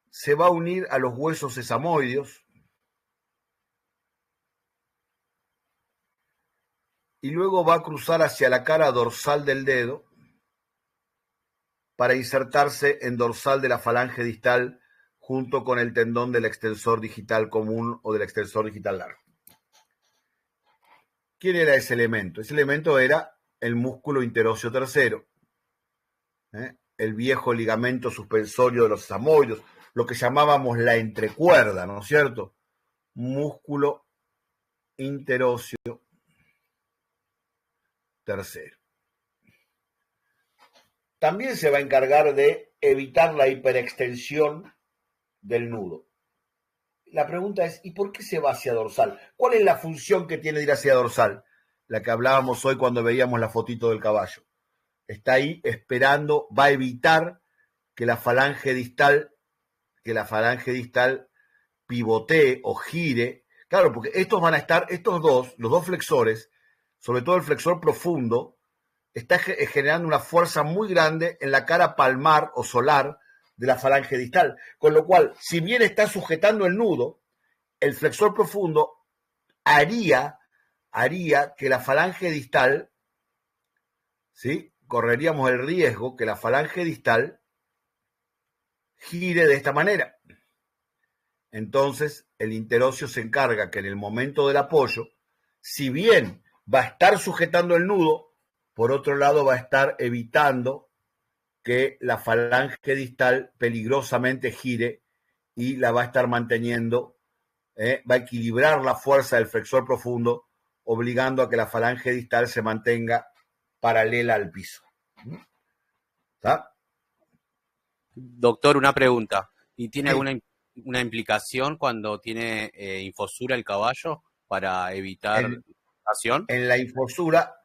Se va a unir a los huesos sesamoideos. Y luego va a cruzar hacia la cara dorsal del dedo para insertarse en dorsal de la falange distal junto con el tendón del extensor digital común o del extensor digital largo. ¿Quién era ese elemento? Ese elemento era el músculo interóseo tercero, el viejo ligamento suspensorio de los sesamoides, lo que llamábamos la entrecuerda, ¿no es cierto? Músculo interóseo tercero. También se va a encargar de evitar la hiperextensión del nudo. La pregunta es, ¿y por qué se va hacia dorsal? ¿Cuál es la función que tiene de ir hacia dorsal? La que hablábamos hoy cuando veíamos la fotito del caballo. Está ahí esperando, va a evitar que la falange distal pivotee o gire. Claro, porque estos van a estar, los dos flexores, sobre todo el flexor profundo, está generando una fuerza muy grande en la cara palmar o solar de la falange distal. Con lo cual, si bien está sujetando el nudo, el flexor profundo haría que la falange distal, ¿sí? Correríamos el riesgo que la falange distal gire de esta manera. Entonces, el interóseo se encarga que en el momento del apoyo, si bien va a estar sujetando el nudo, por otro lado va a estar evitando que la falange distal peligrosamente gire y la va a estar manteniendo, va a equilibrar la fuerza del flexor profundo, obligando a que la falange distal se mantenga paralela al piso. ¿Está? Doctor, una pregunta. ¿Y tiene alguna una implicación cuando tiene infosura el caballo para evitar inflación? En la infosura,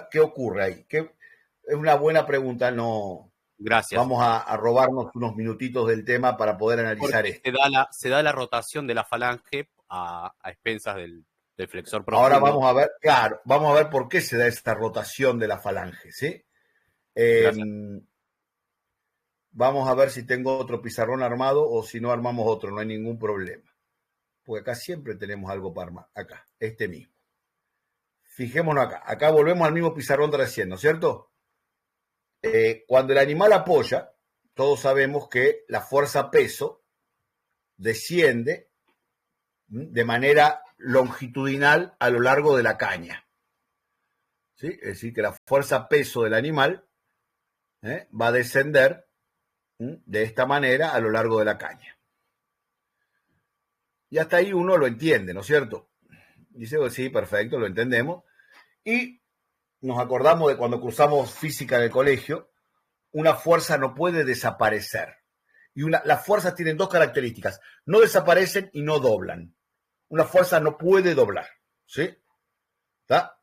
¿qué ocurre ahí? Es una buena pregunta, no. Gracias. Vamos a robarnos unos minutitos del tema para poder analizar esto. Se da la rotación de la falange a expensas del flexor profundo. Ahora vamos a ver, claro, vamos a ver por qué se da esta rotación de la falange, ¿sí? Vamos a ver si tengo otro pizarrón armado o si no armamos otro, no hay ningún problema. Porque acá siempre tenemos algo para armar. Acá, este mismo. Fijémonos acá. Acá volvemos al mismo pizarrón de recién, ¿no es cierto? Cuando el animal apoya, todos sabemos que la fuerza-peso desciende de manera longitudinal a lo largo de la caña. ¿Sí? Es decir, que la fuerza-peso del animal va a descender de esta manera a lo largo de la caña. Y hasta ahí uno lo entiende, ¿no es cierto? Dice, pues sí, perfecto, lo entendemos. Y nos acordamos de cuando cursamos física en el colegio, una fuerza no puede desaparecer. Y las fuerzas tienen dos características, no desaparecen y no doblan. Una fuerza no puede doblar, ¿sí? ¿Está?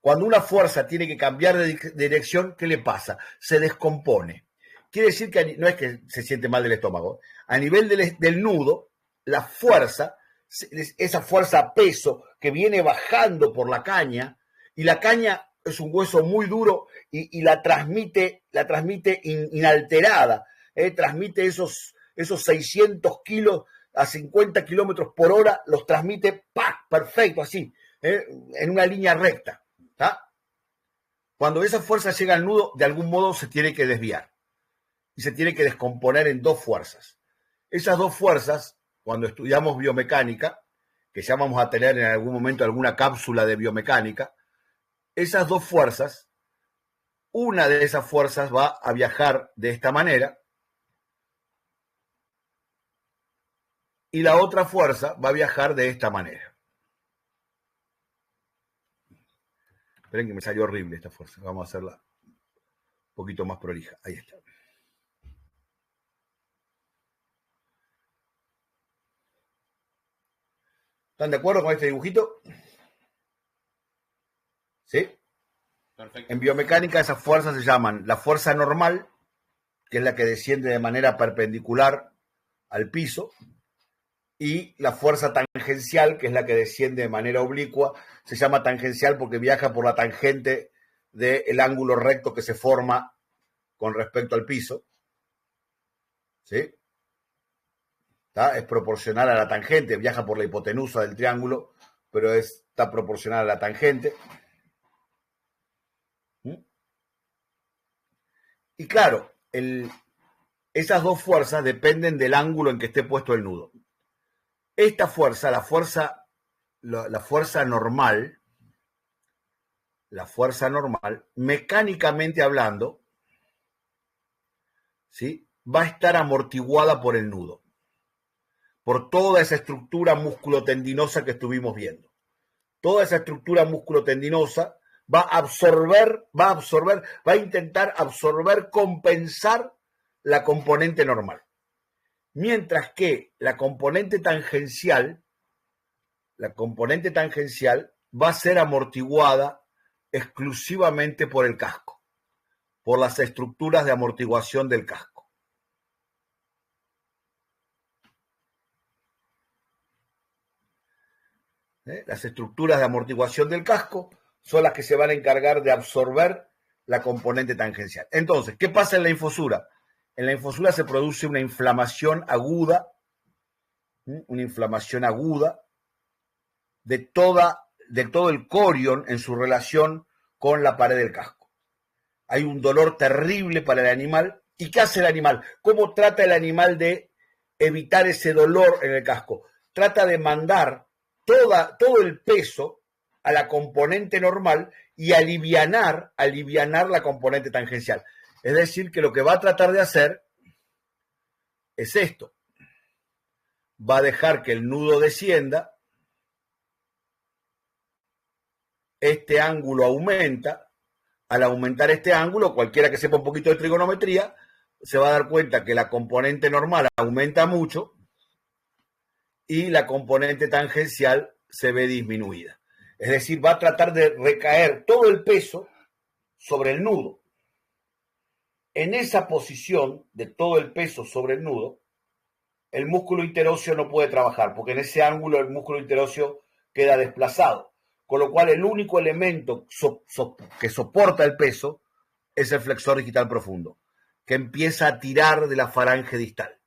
Cuando una fuerza tiene que cambiar de dirección, ¿qué le pasa? Se descompone. Quiere decir que no es que se siente mal del estómago. A nivel del nudo, la fuerza, esa fuerza peso que viene bajando por la caña, y la caña es un hueso muy duro y la transmite inalterada, transmite esos 600 kilos a 50 kilómetros por hora, los transmite perfecto, así, en una línea recta. ¿Tá? Cuando esa fuerza llega al nudo, de algún modo se tiene que desviar y se tiene que descomponer en dos fuerzas. Esas dos fuerzas, cuando estudiamos biomecánica, que ya vamos a tener en algún momento alguna cápsula de biomecánica, esas dos fuerzas, una de esas fuerzas va a viajar de esta manera y la otra fuerza va a viajar de esta manera. Esperen que me salió horrible esta fuerza. Vamos a hacerla un poquito más prolija. Ahí está. ¿Están de acuerdo con este dibujito? ¿Sí? Perfecto. En biomecánica esas fuerzas se llaman la fuerza normal, que es la que desciende de manera perpendicular al piso, y la fuerza tangencial, que es la que desciende de manera oblicua. Se llama tangencial porque viaja por la tangente del ángulo recto que se forma con respecto al piso. ¿Sí? ¿Está? Es proporcional a la tangente, viaja por la hipotenusa del triángulo, pero está proporcional a la tangente. Y claro, esas dos fuerzas dependen del ángulo en que esté puesto el nudo. Esta fuerza, la fuerza normal, mecánicamente hablando, ¿sí?, va a estar amortiguada por el nudo, por toda esa estructura musculotendinosa que estuvimos viendo. Toda esa estructura musculotendinosa va a intentar absorber, compensar la componente normal. Mientras que la componente tangencial va a ser amortiguada exclusivamente por el casco, por las estructuras de amortiguación del casco. Las estructuras de amortiguación del casco son las que se van a encargar de absorber la componente tangencial. Entonces, ¿qué pasa en la infosura? En la infosura se produce una inflamación aguda de todo el corion en su relación con la pared del casco. Hay un dolor terrible para el animal. ¿Y qué hace el animal? ¿Cómo trata el animal de evitar ese dolor en el casco? Trata de mandar todo el peso a la componente normal y alivianar la componente tangencial. Es decir, que lo que va a tratar de hacer es esto. Va a dejar que el nudo descienda, este ángulo aumenta. Al aumentar este ángulo, cualquiera que sepa un poquito de trigonometría, se va a dar cuenta que la componente normal aumenta mucho y la componente tangencial se ve disminuida. Es decir, va a tratar de recaer todo el peso sobre el nudo. En esa posición de todo el peso sobre el nudo, el músculo interóseo no puede trabajar, porque en ese ángulo el músculo interóseo queda desplazado. Con lo cual el único elemento que soporta el peso es el flexor digital profundo, que empieza a tirar de la falange distal,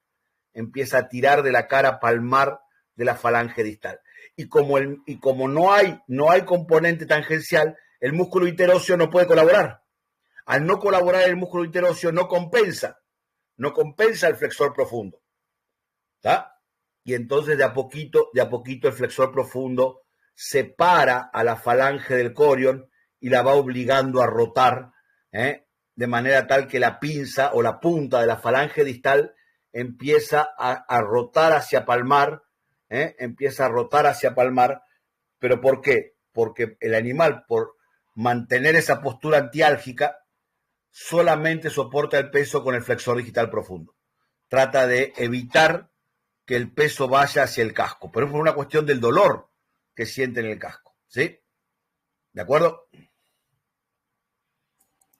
empieza a tirar de la cara palmar de la falange distal. Y como no hay componente tangencial, el músculo interóseo no puede colaborar. Al no colaborar el músculo interóseo no compensa el flexor profundo. ¿Está? Y entonces de a poquito el flexor profundo separa a la falange del corion y la va obligando a rotar de manera tal que la pinza o la punta de la falange distal empieza a rotar hacia palmar, empieza a rotar hacia palmar. ¿Pero por qué? Porque el animal, por mantener esa postura antiálgica, solamente soporta el peso con el flexor digital profundo. Trata de evitar que el peso vaya hacia el casco, pero es por una cuestión del dolor que siente en el casco, ¿sí? ¿De acuerdo?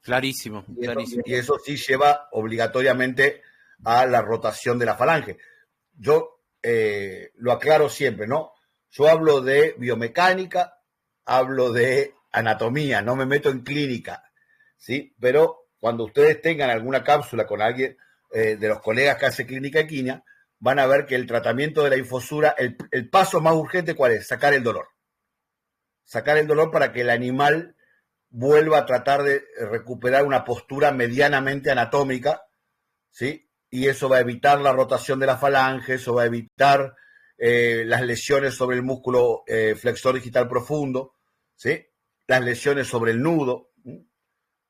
Clarísimo, clarísimo. Y eso sí lleva obligatoriamente a la rotación de la falange. Yo lo aclaro siempre, ¿no? Yo hablo de biomecánica, hablo de anatomía, no me meto en clínica, ¿sí? Pero cuando ustedes tengan alguna cápsula con alguien de los colegas que hace clínica equina, van a ver que el tratamiento de la infosura, el paso más urgente, ¿cuál es? Sacar el dolor. Sacar el dolor para que el animal vuelva a tratar de recuperar una postura medianamente anatómica, ¿sí? Y eso va a evitar la rotación de la falange, eso va a evitar las lesiones sobre el músculo flexor digital profundo, ¿sí? Las lesiones sobre el nudo,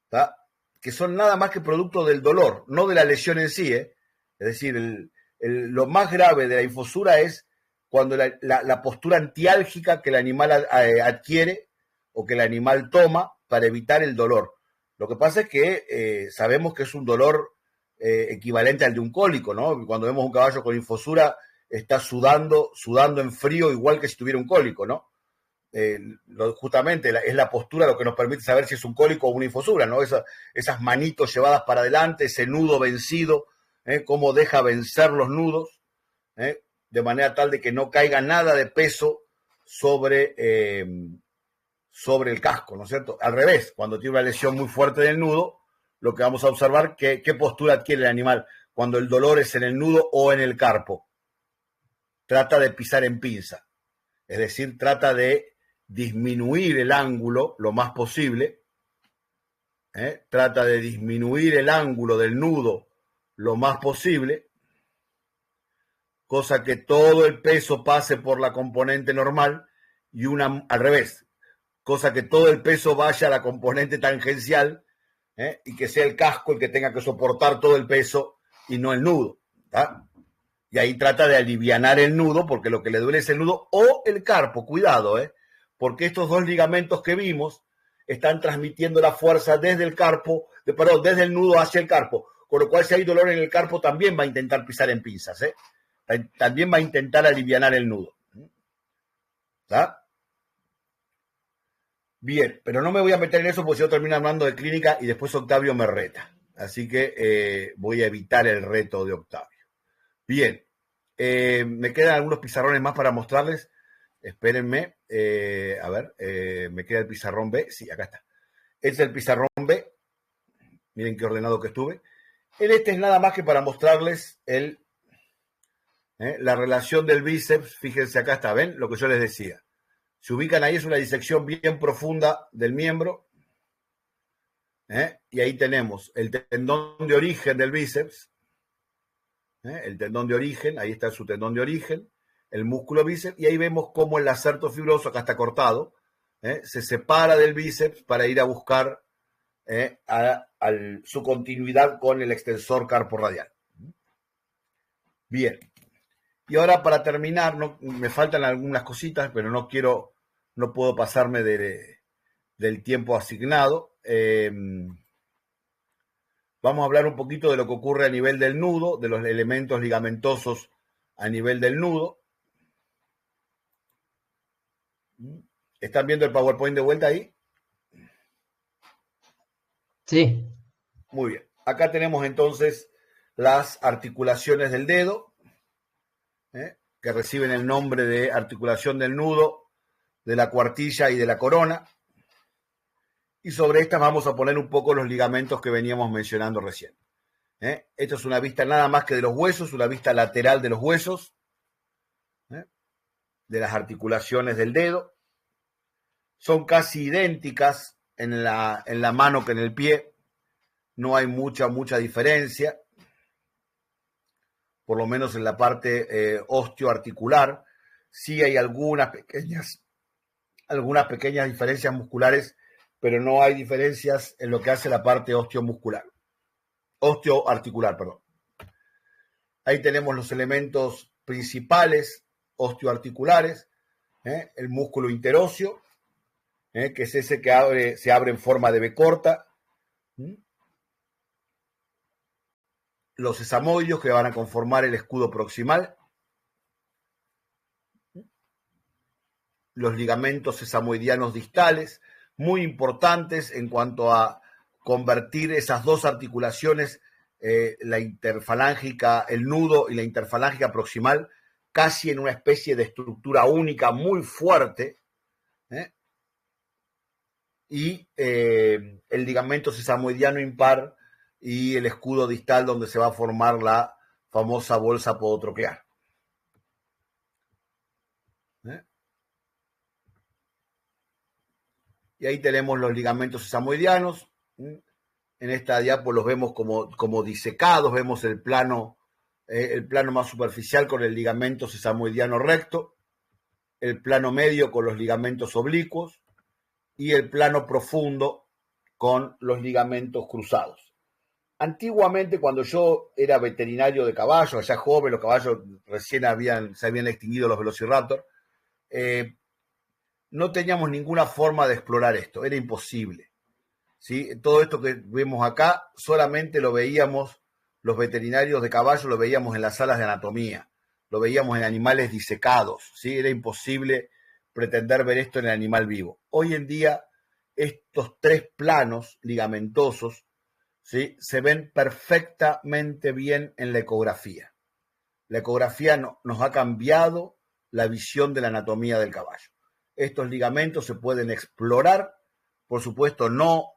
¿tá? Que son nada más que producto del dolor, no de la lesión en sí, ¿eh? Es decir, lo más grave de la infosura es cuando la postura antiálgica que el animal adquiere o que el animal toma para evitar el dolor. Lo que pasa es que sabemos que es un dolor equivalente al de un cólico, ¿no? Cuando vemos un caballo con infosura, está sudando en frío, igual que si tuviera un cólico, ¿no? Justamente es la postura lo que nos permite saber si es un cólico o una infosura, ¿no? Esas manitos llevadas para adelante, ese nudo vencido, cómo deja vencer los nudos, de manera tal de que no caiga nada de peso sobre el casco, ¿no es cierto? Al revés, cuando tiene una lesión muy fuerte del nudo, lo que vamos a observar qué postura adquiere el animal cuando el dolor es en el nudo o en el carpo. Trata de pisar en pinza, es decir, trata de disminuir el ángulo lo más posible, trata de disminuir el ángulo del nudo lo más posible, cosa que todo el peso pase por la componente normal y al revés, cosa que todo el peso vaya a la componente tangencial, y que sea el casco el que tenga que soportar todo el peso y no el nudo, ¿tá? Y ahí trata de alivianar el nudo, porque lo que le duele es el nudo o el carpo, cuidado, porque estos dos ligamentos que vimos están transmitiendo la fuerza desde el carpo, desde el nudo hacia el carpo, con lo cual si hay dolor en el carpo también va a intentar pisar en pinzas, también va a intentar alivianar el nudo, ¿tá? Bien, pero no me voy a meter en eso porque si yo termino hablando de clínica y después Octavio me reta. Así que voy a evitar el reto de Octavio. Bien, me quedan algunos pizarrones más para mostrarles. Espérenme, a ver, me queda el pizarrón B. Sí, acá está. Este es el pizarrón B. Miren qué ordenado que estuve. Este es nada más que para mostrarles la relación del bíceps. Fíjense, acá está, ¿ven? Lo que yo les decía. Se ubican ahí, es una disección bien profunda del miembro. Y ahí tenemos el tendón de origen del bíceps. El tendón de origen, ahí está su tendón de origen, el músculo bíceps, y ahí vemos cómo el lacerto fibroso, acá está cortado, se separa del bíceps para ir a buscar su continuidad con el extensor carporradial. Bien. Y ahora para terminar, me faltan algunas cositas, pero no puedo pasarme del tiempo asignado. Vamos a hablar un poquito de lo que ocurre a nivel del nudo, de los elementos ligamentosos a nivel del nudo. ¿Están viendo el PowerPoint de vuelta ahí? Sí. Muy bien. Acá tenemos entonces las articulaciones del dedo, que reciben el nombre de articulación del nudo, de la cuartilla y de la corona. Y sobre estas vamos a poner un poco los ligamentos que veníamos mencionando recién. Esto es una vista nada más que de los huesos, una vista lateral de los huesos, de las articulaciones del dedo. Son casi idénticas en la mano que en el pie. No hay mucha diferencia, por lo menos en la parte osteoarticular. Sí hay algunas pequeñas diferencias musculares pero no hay diferencias en lo que hace la parte osteoarticular, perdón. Ahí tenemos los elementos principales osteoarticulares, el músculo interóseo, que es ese que se abre en forma de B corta, los sesamoides que van a conformar el escudo proximal, los ligamentos sesamoidianos distales, muy importantes en cuanto a convertir esas dos articulaciones, la interfalángica, el nudo y la interfalángica proximal, casi en una especie de estructura única muy fuerte, y el ligamento sesamoidiano impar y el escudo distal donde se va a formar la famosa bolsa podotroquear. Y ahí tenemos los ligamentos sesamoidianos. En esta diapo los vemos como disecados, vemos el plano más superficial con el ligamento sesamoidiano recto, el plano medio con los ligamentos oblicuos y el plano profundo con los ligamentos cruzados. Antiguamente, cuando yo era veterinario de caballos, allá joven, los caballos recién se habían extinguido los velociraptor, no teníamos ninguna forma de explorar esto, era imposible. ¿Sí? Todo esto que vemos acá solamente lo veíamos los veterinarios de caballo, lo veíamos en las salas de anatomía, lo veíamos en animales disecados, ¿sí? Era imposible pretender ver esto en el animal vivo. Hoy en día estos tres planos ligamentosos, ¿sí?, se ven perfectamente bien en la ecografía. La ecografía nos ha cambiado la visión de la anatomía del caballo. Estos ligamentos se pueden explorar, por supuesto no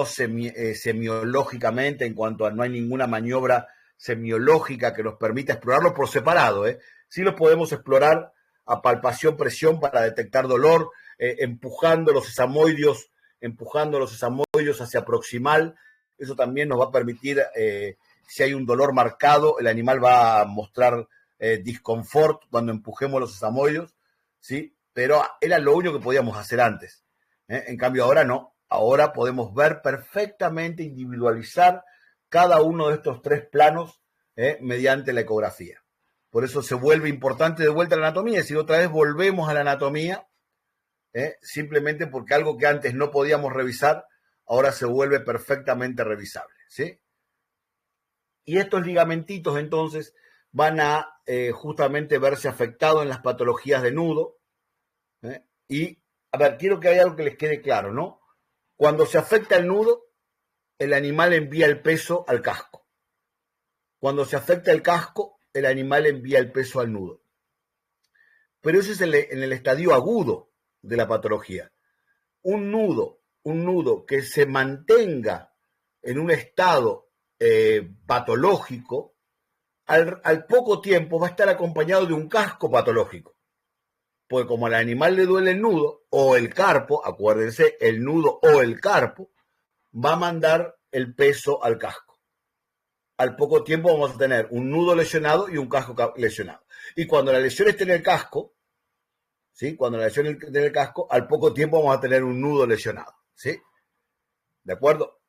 semiológicamente, en cuanto a no hay ninguna maniobra semiológica que nos permita explorarlos por separado. Sí los podemos explorar a palpación, presión para detectar dolor, empujando los sesamoides hacia proximal. Eso también nos va a permitir, si hay un dolor marcado, el animal va a mostrar disconfort cuando empujemos los sesamoides, ¿sí? Pero era lo único que podíamos hacer antes. En cambio ahora no. Ahora podemos ver perfectamente, individualizar cada uno de estos tres planos mediante la ecografía. Por eso se vuelve importante de vuelta a la anatomía, es decir, otra vez volvemos a la anatomía, simplemente porque algo que antes no podíamos revisar, ahora se vuelve perfectamente revisable, ¿sí? Y estos ligamentitos entonces van a justamente verse afectados en las patologías de nudo. Y, a ver, quiero que haya algo que les quede claro, ¿no? Cuando se afecta el nudo, el animal envía el peso al casco. Cuando se afecta el casco, el animal envía el peso al nudo. Pero eso es en el estadio agudo de la patología. Un nudo que se mantenga en un estado patológico, al poco tiempo va a estar acompañado de un casco patológico. Porque como al animal le duele el nudo o el carpo, acuérdense, el nudo o el carpo, va a mandar el peso al casco. Al poco tiempo vamos a tener un nudo lesionado y un casco lesionado. Y cuando la lesión esté en el casco, ¿sí? Cuando la lesión esté en el casco, al poco tiempo vamos a tener un nudo lesionado, ¿sí? ¿De acuerdo?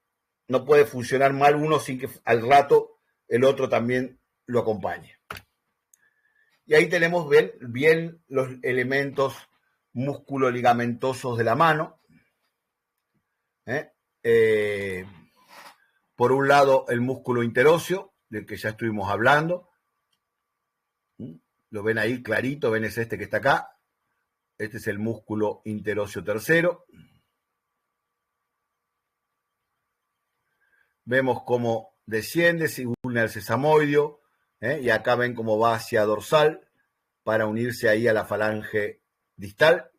No puede funcionar mal uno sin que al rato el otro también lo acompañe. Y ahí tenemos bien los elementos músculo-ligamentosos de la mano. Por un lado, el músculo interóseo, del que ya estuvimos hablando. Lo ven ahí clarito, ven es este que está acá. Este es el músculo interóseo tercero. Vemos cómo desciende, se une al sesamoideo. Y acá ven cómo va hacia dorsal para unirse ahí a la falange distal.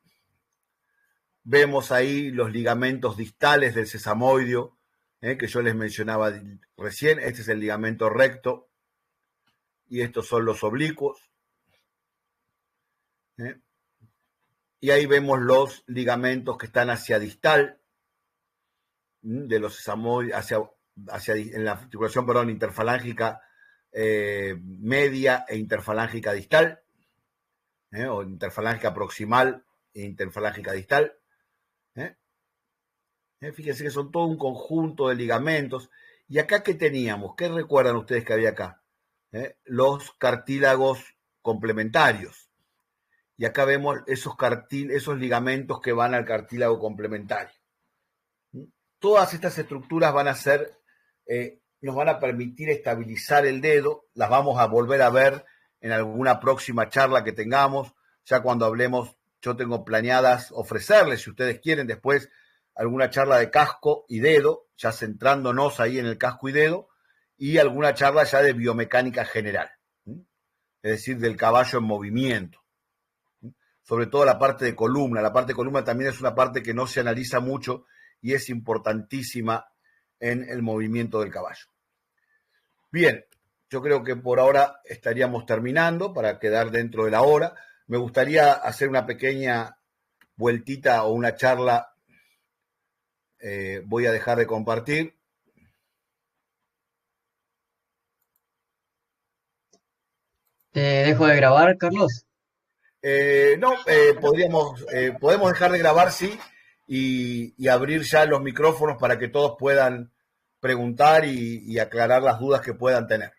Vemos ahí los ligamentos distales del sesamoideo, que yo les mencionaba recién. Este es el ligamento recto y estos son los oblicuos. Y ahí vemos los ligamentos que están hacia distal de los sesamoides, en la articulación, interfalángica media e interfalángica distal, o interfalángica proximal e interfalángica distal. Fíjense que son todo un conjunto de ligamentos. ¿Y acá qué teníamos? ¿Qué recuerdan ustedes que había acá? Los cartílagos complementarios. Y acá vemos esos ligamentos que van al cartílago complementario. Todas estas estructuras van a ser, nos van a permitir estabilizar el dedo. Las vamos a volver a ver en alguna próxima charla que tengamos. Ya cuando hablemos, yo tengo planeadas ofrecerles, si ustedes quieren, después alguna charla de casco y dedo, ya centrándonos ahí en el casco y dedo, y alguna charla ya de biomecánica general, es decir, del caballo en movimiento. Sobre todo la parte de columna. La parte de columna también es una parte que no se analiza mucho y es importantísima en el movimiento del caballo. Bien, yo creo que por ahora estaríamos terminando para quedar dentro de la hora. Me gustaría hacer una pequeña vueltita o una charla. Voy a dejar de compartir. ¿Te dejo de grabar, Carlos? No, podemos dejar de grabar, sí, y abrir ya los micrófonos para que todos puedan preguntar y aclarar las dudas que puedan tener.